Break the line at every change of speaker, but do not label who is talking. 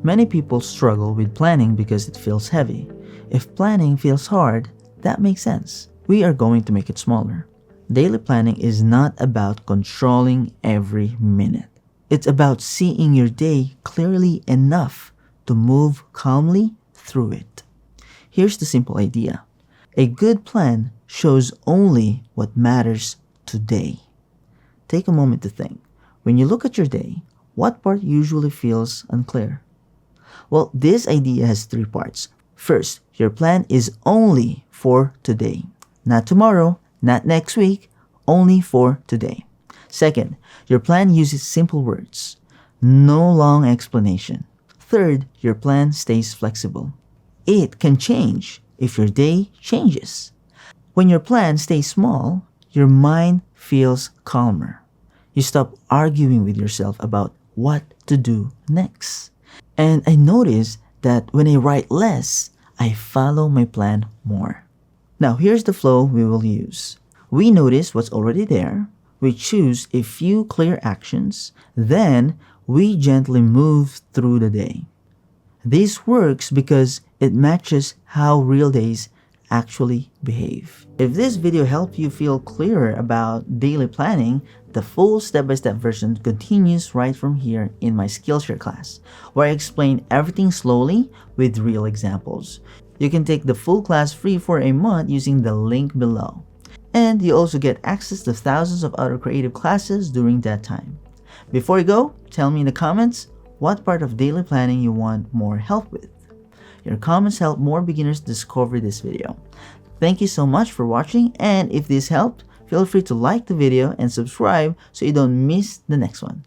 Many people struggle with planning because it feels heavy. If planning feels hard, that makes sense. We are going to make it smaller. Daily planning is not about controlling every minute. It's about seeing your day clearly enough to move calmly through it. Here's the simple idea. A good plan shows only what matters today. Take a moment to think. When you look at your day, what part usually feels unclear? Well, this idea has three parts. First, your plan is only for today. Not tomorrow, not next week, only for today. Second, your plan uses simple words. No long explanation. Third, your plan stays flexible. It can change if your day changes. When your plan stays small, your mind feels calmer. You stop arguing with yourself about what to do next. And I notice that when I write less, I follow my plan more. Now, here's the flow we will use. We notice what's already there. We choose a few clear actions. Then, we gently move through the day. This works because it matches how real days actually behave. If this video helped you feel clearer about daily planning, the full step-by-step version continues right from here in my Skillshare class, where I explain everything slowly with real examples. You can take the full class free for a month using the link below. And you also get access to thousands of other creative classes during that time. Before you go, tell me in the comments what part of daily planning you want more help with. Your comments help more beginners discover this video. Thank you so much for watching, and if this helped, feel free to like the video and subscribe so you don't miss the next one.